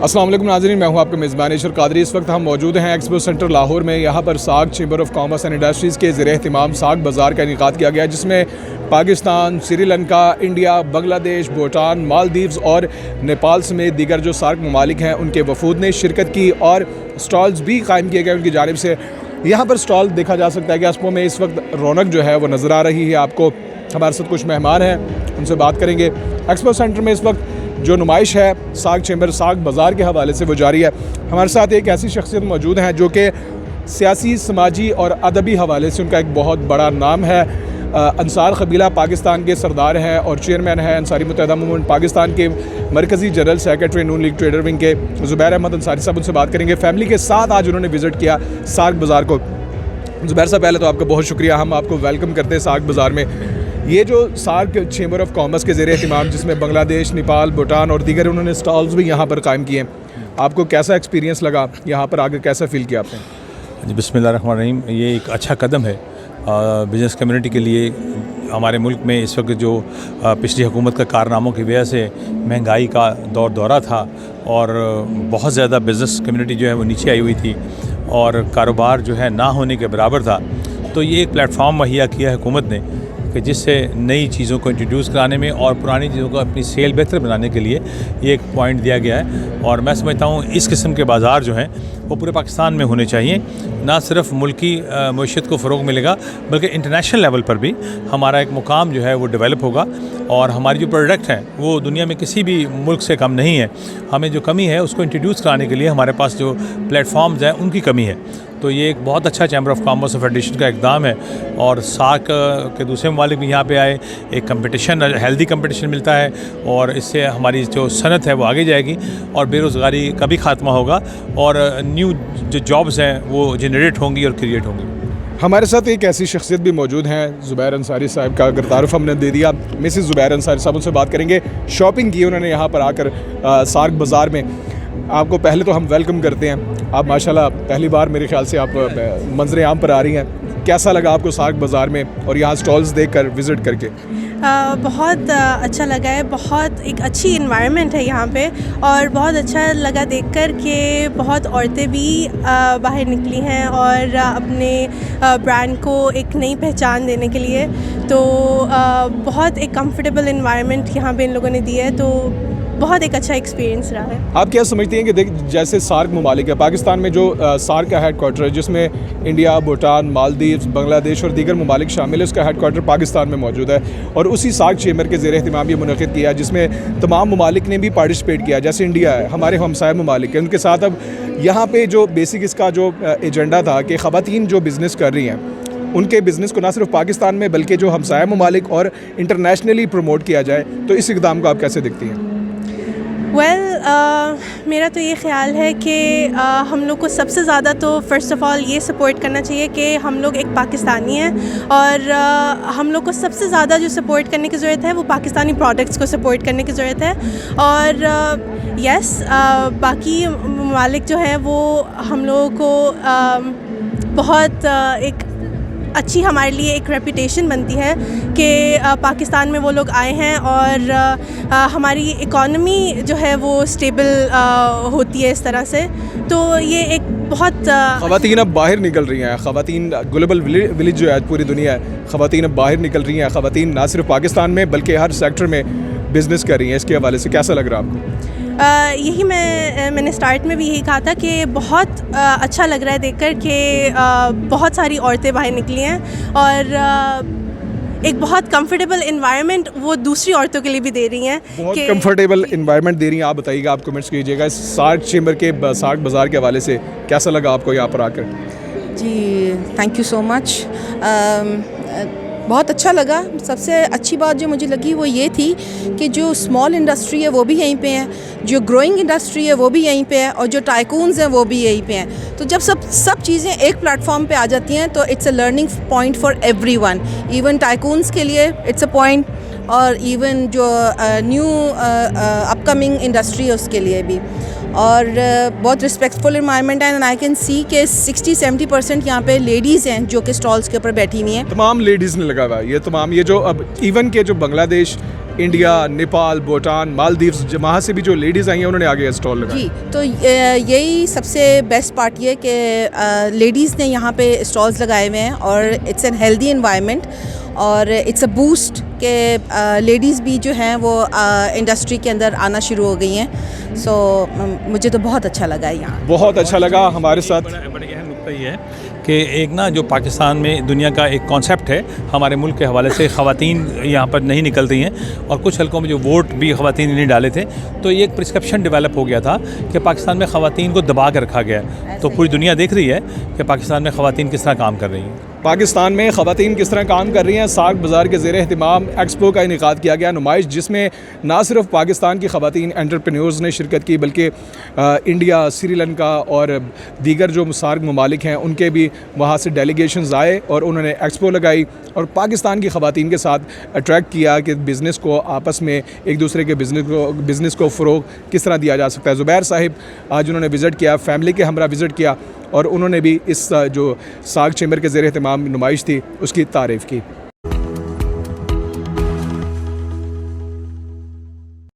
अस्सलाम वालेकुम नाज़रीन, मैं हूं आपका मेज़बान इशर कादरी। इस वक्त हम मौजूद हैं एक्सपो सेंटर लाहौर में। यहाँ पर साग chamber of commerce and industries के ज़ेर एहतमाम साग बाज़ार का इनेकाद किया गया, जिसमें पाकिस्तान, श्रीलंका, इंडिया, बांग्लादेश, भूटान, मालदीव्स और नेपाल समेत दीगर जो सार्क ममालिक हैं उनके वफूद ने शिरकत की और स्टॉल्स भी कायम किए गए उनकी जानिब से। यहाँ पर स्टॉल देखा जा सकता है कि एक्सपो में इस वक्त रौनक जो है वो नज़र आ रही है। आपको हमारे साथ कुछ मेहमान हैं, उनसे बात करेंगे। एक्सपो सेंटर में इस वक्त जो नुमाइश है साग चैम्बर साग बाज़ार के हवाले से वो जारी है। हमारे साथ एक ऐसी शख्सियत मौजूद हैं जो कि सियासी, समाजी और अदबी हवाले से उनका एक बहुत बड़ा नाम है। अंसार कबीला पाकिस्तान के सरदार हैं और चेयरमैन हैं अंसारी मुत्तहिदा मूवमेंट पाकिस्तान के मरकज़ी जनरल सेक्रेटरी नून लीग ट्रेडर विंग के ज़ुबैर अहमद अंसारी साहब, उनसे बात करेंगे। फैमिली के साथ आज उन्होंने विज़िट किया साग बाज़ार को। ज़ुबैर साहब, पहले तो आपका बहुत शुक्रिया, हम आपको वेलकम करते हैं साग बाज़ार में। ये जो सार्क चैम्बर ऑफ कॉमर्स के ज़रिए एहतमाम, जिसमें बांग्लादेश, नेपाल, भूटान और दीगर उन्होंने स्टॉल्स भी यहाँ पर कायम किए, आपको कैसा एक्सपीरियंस लगा? यहाँ पर आकर कैसा फ़ील किया आपने? जी, बिस्मिल्लाहिर्रहमानिर्रहीम। ये एक अच्छा कदम है बिज़नेस कम्युनिटी के लिए। हमारे मुल्क में इस वक्त जो पिछली हुकूमत का कारनामों की वजह से महंगाई का दौरा था और बहुत ज़्यादा बिज़नेस कम्युनिटी जो है वो नीचे आई हुई थी और कारोबार जो है ना होने के बराबर था, तो ये एक प्लेटफॉर्म मुहैया किया हुकूमत ने कि जिससे नई चीज़ों को इंट्रोड्यूस कराने में और पुरानी चीज़ों को अपनी सेल बेहतर बनाने के लिए ये एक पॉइंट दिया गया है। और मैं समझता हूँ इस किस्म के बाज़ार जो हैं वो पूरे पाकिस्तान में होने चाहिए। ना सिर्फ मुल्की मईशत को फ़रोग़ मिलेगा बल्कि इंटरनेशनल लेवल पर भी हमारा एक मुकाम जो है वो डेवलप होगा और हमारी जो प्रोडक्ट हैं वो दुनिया में किसी भी मुल्क से कम नहीं है। हमें जो कमी है उसको इंट्रोड्यूस कराने के लिए हमारे पास जो प्लेटफॉर्म्स हैं उनकी कमी है। तो ये एक बहुत अच्छा चैम्बर ऑफ कॉमर्स और फेडरेशन का इक़दाम है और सार्क के दूसरे ममालिक भी यहाँ पे आए, एक कंपटीशन, हेल्दी कंपटीशन मिलता है और इससे हमारी जो सनत है वो आगे जाएगी और बेरोज़गारी का भी खात्मा होगा और न्यू जो जॉब्स हैं वो जनरेट होंगी और क्रिएट होंगी। हमारे साथ एक ऐसी शख्सियत भी मौजूद हैं, ज़ुबैर अंसारी साहब का अगर तारुफ हमने दे दिया, मिसेस ज़ुबैर अंसारी साहब, उनसे बात करेंगे। शॉपिंग की उन्होंने यहाँ पर आकर सार्क बाज़ार में। आपको पहले तो हम वेलकम करते हैं। आप माशाल्लाह पहली बार मेरे ख्याल से आप मंजर आम पर आ रही हैं। कैसा लगा आपको सार्क बाज़ार में और यहाँ स्टॉल्स देखकर, विज़िट करके? बहुत अच्छा लगा है। बहुत एक अच्छी इन्वायरमेंट है यहाँ पे और बहुत अच्छा लगा देखकर कि बहुत औरतें भी बाहर निकली हैं और अपने ब्रांड को एक नई पहचान देने के लिए। तो बहुत एक कंफर्टेबल इन्वायरमेंट यहाँ पे इन लोगों ने दी है, तो बहुत एक अच्छा एक्सपीरियंस रहा है। आप क्या समझती हैं कि जैसे सार्क ममालिक है, पाकिस्तान में जो सार्क का हेड क्वार्टर है जिसमें इंडिया, भूटान, मालदीव्स, बांग्लादेश और दीगर ममालिक शामिल है, उसका हेड क्वार्टर पाकिस्तान में मौजूद है और उसी सार्क चैम्बर के ज़ेर एहतमाम ये मुनक़िद किया जिसमें तमाम ममालिक ने भी पार्टिसिपेट किया। जैसे इंडिया है, हमारे हमसाया ममालिक है, उनके साथ अब यहाँ पर जो बेसिक इसका जो एजेंडा था कि ख़वातीन जो बिज़नेस कर रही हैं उनके बिज़नेस को ना सिर्फ पाकिस्तान में बल्कि जो हमसाया ममालिक और इंटरनेशनली प्रमोट किया जाए, तो इस इक़दाम को आप कैसे देखती हैं? मेरा तो ये ख़्याल है कि हम लोग को सबसे ज़्यादा तो फ़र्स्ट ऑफ़ ऑल ये सपोर्ट करना चाहिए कि हम लोग एक पाकिस्तानी हैं और हम लोग को सबसे ज़्यादा जो सपोर्ट करने की ज़रूरत है वो पाकिस्तानी प्रोडक्ट्स को सपोर्ट करने की ज़रूरत है। और यस, बाकी ममालिक जो है वो हम लोगों को बहुत एक अच्छी हमारे लिए एक रेपुटेशन बनती है कि पाकिस्तान में वो लोग आए हैं और हमारी इकॉनमी जो है वो स्टेबल होती है इस तरह से। तो ये एक बहुत ख़वातीन अब बाहर निकल रही हैं। ख़वातीन ग्लोबल विलेज जो है पूरी दुनिया है, ख़वातीन अब बाहर निकल रही हैं। ख़वातीन ना सिर्फ पाकिस्तान में बल्कि हर सेक्टर में बिज़नेस कर रही हैं। इसके हवाले से कैसा लग रहा है आपको? यही मैंने स्टार्ट में भी यही कहा था कि बहुत अच्छा लग रहा है देखकर कि बहुत सारी औरतें बाहर निकली हैं और एक बहुत कंफर्टेबल इन्वायरमेंट वो दूसरी औरतों के लिए भी दे रही हैं। बहुत कंफर्टेबल इन्वायरमेंट दे रही हैं। आप बताइएगा, आप कमेंट्स कीजिएगा इस सार्क चैम्बर के सार्क बाज़ार के हवाले से कैसा लगा आपको यहाँ पर आकर? जी, थैंक यू सो मच। बहुत अच्छा लगा। सबसे अच्छी बात जो मुझे लगी वो ये थी कि जो स्मॉल इंडस्ट्री है वो भी यहीं पे है, जो ग्रोइंग इंडस्ट्री है वो भी यहीं पे है और जो टाइकून्स हैं वो भी यहीं पे हैं। तो जब सब चीज़ें एक प्लेटफॉर्म पे आ जाती हैं तो it's a learning point for everyone. Even tycoons के लिए इट्स अ पॉइंट और इवन जो न्यू अपकमिंग इंडस्ट्री है उसके लिए भी। और बहुत रिस्पेक्टफुल इन्वायरमेंट है एंड आई कैन सी के 60-70% यहाँ पे लेडीज़ हैं जो कि स्टॉल्स के ऊपर बैठी हुई हैं। तमाम लेडीज़ ने लगा हुआ है ये तमाम, ये जो अब इवन के जो बांग्लादेश, इंडिया, नेपाल, भूटान, मालदीव्स, वहाँ से भी जो लेडीज़ आई हैं उन्होंने आगे स्टॉल लगाया। जी, तो यही सबसे बेस्ट पार्ट ये कि लेडीज़ ने यहाँ पे स्टॉल्स लगाए हुए हैं और इट्स एन हेल्दी एनवायरनमेंट और इट्स अ बूस्ट के लेडीज़ भी जो हैं वो इंडस्ट्री के अंदर आना शुरू हो गई हैं। सो मुझे तो बहुत अच्छा लगा यहाँ। बहुत अच्छा लगा। हमारे साथ बड़े अहम नुकता ये है कि एक ना जो पाकिस्तान में दुनिया का एक कॉन्सेप्ट है हमारे मुल्क के हवाले से, ख़वातीन यहाँ पर नहीं निकलती हैं और कुछ हलकों में जो वोट भी ख़वातीन नहीं डाले थे, तो ये एक प्रिस्क्रिप्शन डेवलप हो गया था कि पाकिस्तान में ख़वातीन को दबा कर रखा गया है। तो पूरी दुनिया देख रही है कि पाकिस्तान में ख़वातीन किस तरह काम कर रही हैं। पाकिस्तान में ख़वातीन किस तरह काम कर रही हैं। साग बाज़ार के ज़ेर एहतिमाम एक्सपो का इनेकाद किया गया, नुमाइश जिसमें ना सिर्फ पाकिस्तान की ख़वातीन एंटरप्रेन्योर्स ने शिरकत की बल्कि इंडिया, श्रीलंका और दीगर जो सार्क ममालिक हैं उनके भी वहाँ से डेलीगेशंस आए और उन्होंने एक्सपो लगाई और पाकिस्तान की ख़वातीन के साथ अट्रैक्ट किया कि बिज़नेस को आपस में एक दूसरे के बिज़नेस को फ़रोग़ किस तरह दिया जा सकता है। ज़ुबैर साहिब आज उन्होंने विज़िट किया, फैमिली के हमरा विज़िट किया और उन्होंने भी इस जो साग चैम्बर के ज़ेर एहतिमाम नुमाइश थी उसकी तारीफ़ की।